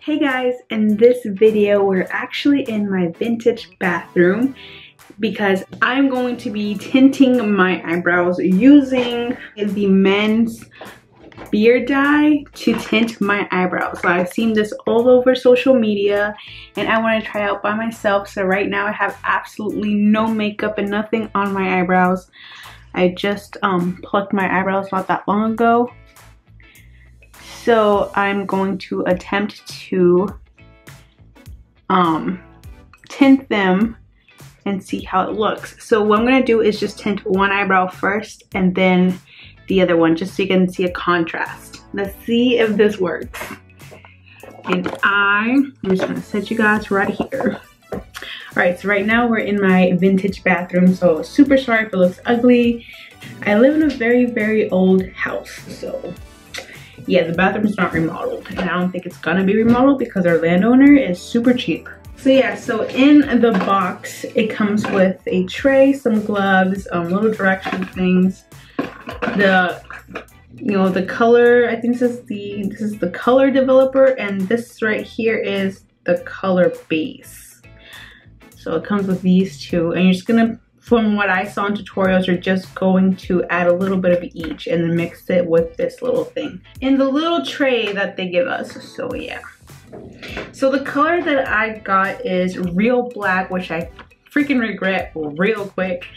Hey guys, in this video we're actually in my vintage bathroom because I'm going to be tinting my eyebrows using the men's beard dye to tint my eyebrows. So I've seen this all over social media and I want to try it out by myself. So right now I have absolutely no makeup and nothing on my eyebrows. I just plucked my eyebrows not that long ago. So I'm going to attempt to tint them and see how it looks. So what I'm gonna do is just tint one eyebrow first and then the other one, just so you can see a contrast. Let's see if this works. And I'm just gonna set you guys right here. All right, so right now we're in my vintage bathroom, so super sorry if it looks ugly. I live in a very, very old house, so yeah, the bathroom is not remodeled, and I don't think it's gonna be remodeled because our landowner is super cheap. So yeah, so in the box, it comes with a tray, some gloves, little direction things. The color, I think this is the color developer, and this right here is the color base. So it comes with these two, and you're just gonna, from what I saw in tutorials, you're just going to add a little bit of each and then mix it with this little thing in the little tray that they give us. So yeah. So the color that I got is real black, which I freaking regret real quick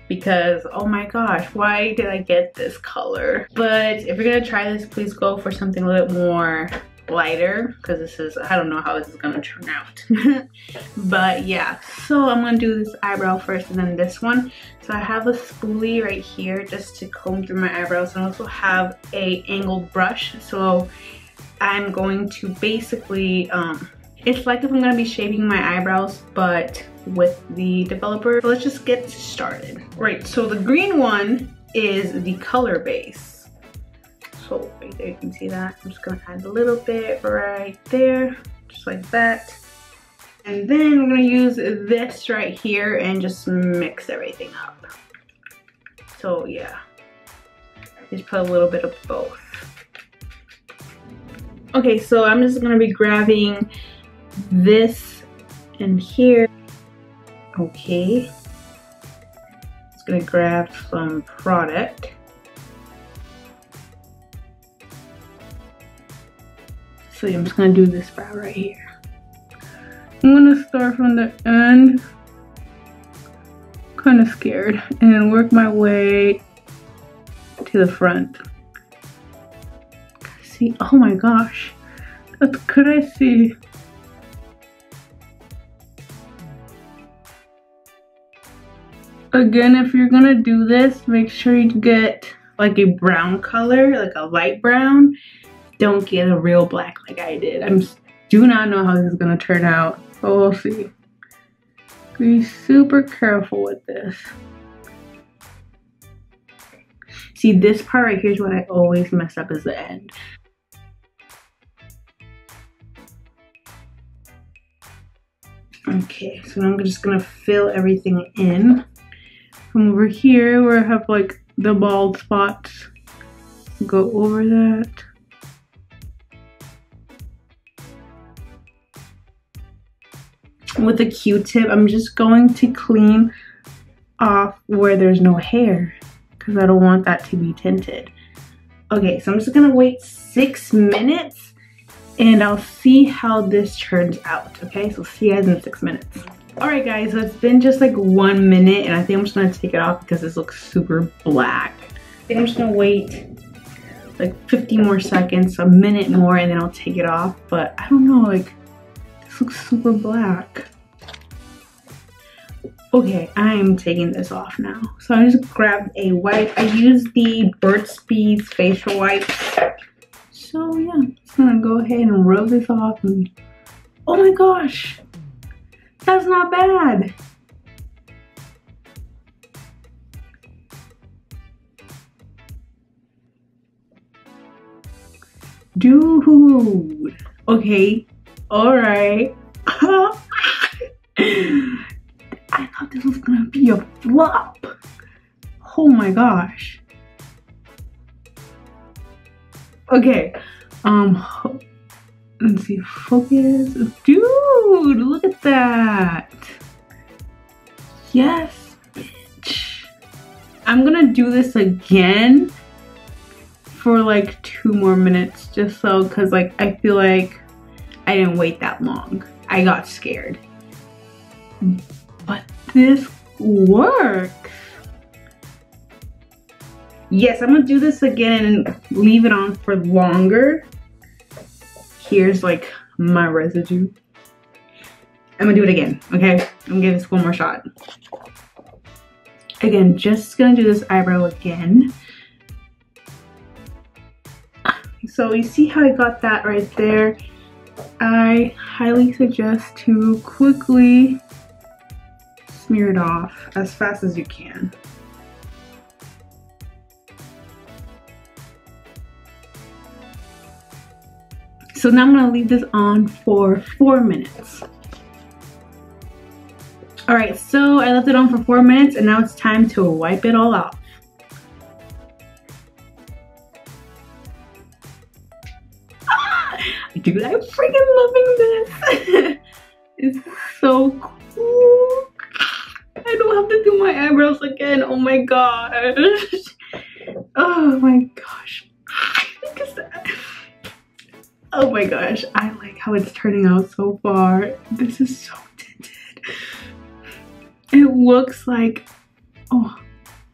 because oh my gosh, why did I get this color? But if you're gonna try this, please go for something a little more lighter because this is, I don't know how this is gonna turn out. But yeah, so I'm gonna do this eyebrow first and then this one. So I have a spoolie right here just to comb through my eyebrows, and I also have a angled brush. So I'm going to basically it's like if I'm gonna be shaping my eyebrows but with the developer. So let's just get started. Right, so the green one is the color base. So right there, you can see that. I'm just gonna add a little bit right there, just like that. And then we're gonna use this right here and just mix everything up. So yeah, just put a little bit of both. Okay, so I'm just gonna be grabbing this in here. Okay, just gonna grab some product. So I'm just gonna do this brow right here. I'm gonna start from the end, kind of scared, and work my way to the front. See, oh my gosh, what could I see? Again, if you're gonna do this, make sure you get like a brown color, like a light brown. Don't get a real black like I did. Do not know how this is gonna turn out. So we'll see. Be super careful with this. See, this part right here is what I always mess up, is the end. Okay, so I'm just gonna fill everything in. From over here where I have like the bald spots, go over that. With a Q-tip, I'm just going to clean off where there's no hair because I don't want that to be tinted. Okay, so I'm just gonna wait 6 minutes and I'll see how this turns out. Okay, so see you guys in 6 minutes. All right guys, so it's been just like 1 minute and I think I'm just gonna take it off because this looks super black. I think I'm just gonna wait like 50 more seconds, a minute more, and then I'll take it off. But I don't know, like, this looks super black. Okay, I'm taking this off now. So I just grabbed a wipe. I used the Burt's Bees facial wipes. So yeah, I'm just gonna go ahead and rub this off and oh my gosh, that's not bad. Dude, okay, all right. I thought this was gonna be a flop. Oh my gosh. Okay, Let's see, focus. Dude, look at that. Yes, bitch. I'm gonna do this again for like 2 more minutes just so, cause like I feel like I didn't wait that long. I got scared. But this works. Yes, I'm gonna do this again and leave it on for longer. Here's like my residue. I'm gonna do it again, okay? I'm gonna give this one more shot. Again, just gonna do this eyebrow again. So you see how I got that right there? I highly suggest to quickly smear it off as fast as you can. So now I'm gonna leave this on for 4 minutes. All right, so I left it on for 4 minutes and now it's time to wipe it all off. Dude, I'm freaking loving this. It's so cool. I don't have to do my eyebrows again. Oh my gosh. Oh my gosh. Look at that. Oh my gosh. I like how it's turning out so far. This is so tinted. It looks like, oh,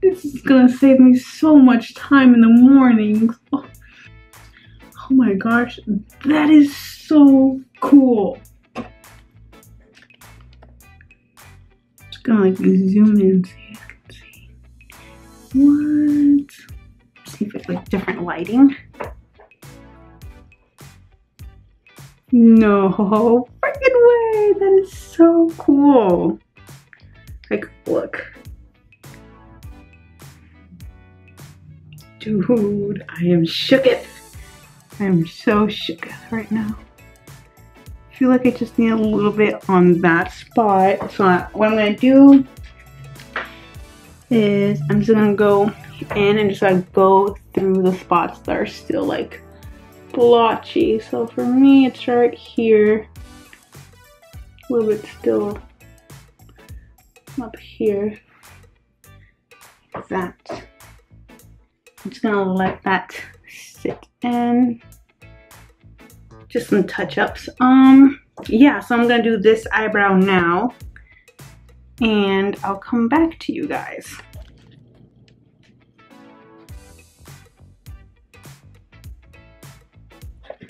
this is gonna save me so much time in the mornings. Oh. Oh my gosh, that is so cool. Just gonna like zoom in so you can see. What? See if it's like different lighting. No freaking way, that is so cool. Like, look. Dude, I am shooketh. I am so shook right now. I feel like I just need a little bit on that spot. So what I'm gonna do is I'm just gonna go in and just like go through the spots that are still like blotchy. So for me, it's right here. A little bit still up here. Like that. I'm just gonna let that sit in. Just some touch-ups. Yeah, so I'm gonna do this eyebrow now and I'll come back to you guys.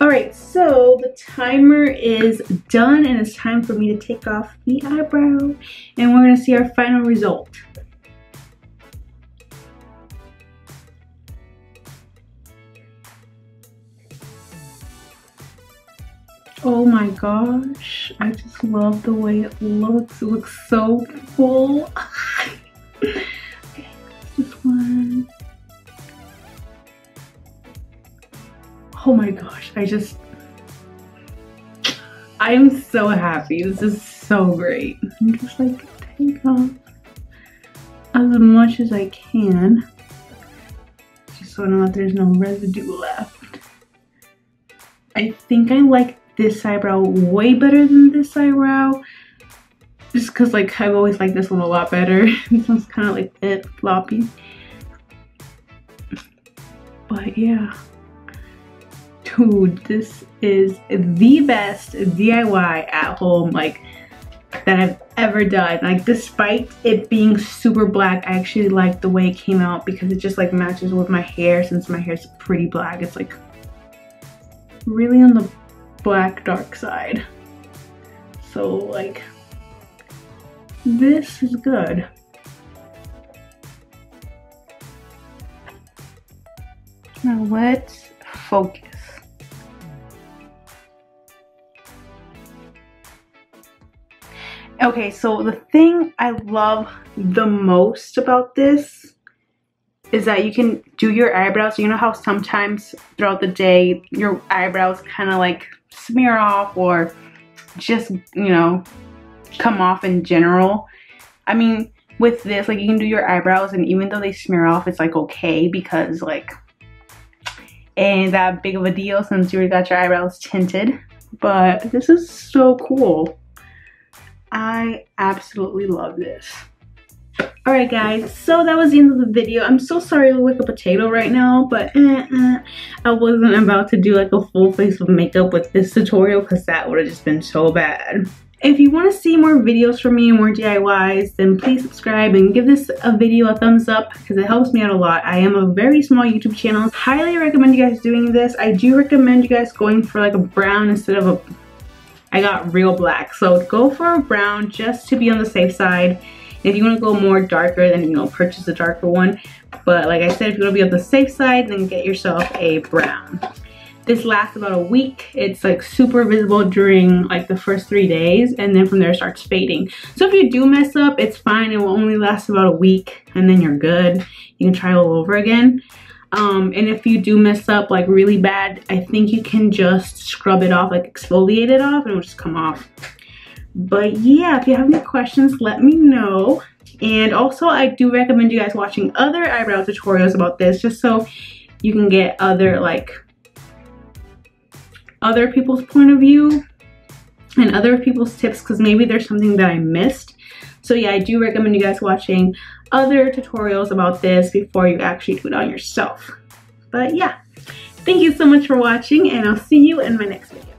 Alright, so the timer is done and it's time for me to take off the eyebrow and we're gonna see our final result. Oh my gosh, I just love the way it looks. It looks so full. Okay, this one. Oh my gosh, I am so happy. This is so great. I'm just like take off as much as I can. Just so I know that there's no residue left. I think I like this eyebrow way better than this eyebrow, just because like I've always liked this one a lot better. This one's kind of like floppy, but yeah, dude, this is the best DIY at home like that I've ever done. Like despite it being super black, I actually like the way it came out because it just like matches with my hair. Since my hair is pretty black, it's like really on the black dark side. So like this is good. Now let's focus. Okay, so the thing I love the most about this is that you can do your eyebrows. You know how sometimes throughout the day your eyebrows kind of like smear off or just, you know, come off in general. I mean, with this, like you can do your eyebrows and even though they smear off, it's like okay because like ain't that big of a deal since you already got your eyebrows tinted. but this is so cool. I absolutely love this. Alright guys, so that was the end of the video. I'm so sorry I look like a potato right now, but I wasn't about to do like a full face of makeup with this tutorial because that would have just been so bad. If you want to see more videos from me and more DIYs, then please subscribe and give this a video a thumbs up because it helps me out a lot. I am a very small YouTube channel. Highly recommend you guys doing this. I do recommend you guys going for like a brown instead of a... I got real black. So go for a brown just to be on the safe side. If you want to go more darker, then, you know, purchase a darker one. But like I said, if you want to be on the safe side, then get yourself a brown. This lasts about a week. It's like super visible during like the first 3 days, and then from there it starts fading. So if you do mess up, it's fine. It will only last about a week and then you're good. You can try all over again. And if you do mess up like really bad, I think you can just scrub it off, like exfoliate it off, and it will just come off. But yeah, if you have any questions, let me know. And also, I do recommend you guys watching other eyebrow tutorials about this, just so you can get other people's point of view and other people's tips, because maybe there's something that I missed. So yeah, I do recommend you guys watching other tutorials about this before you actually do it on yourself. But yeah, thank you so much for watching, and I'll see you in my next video.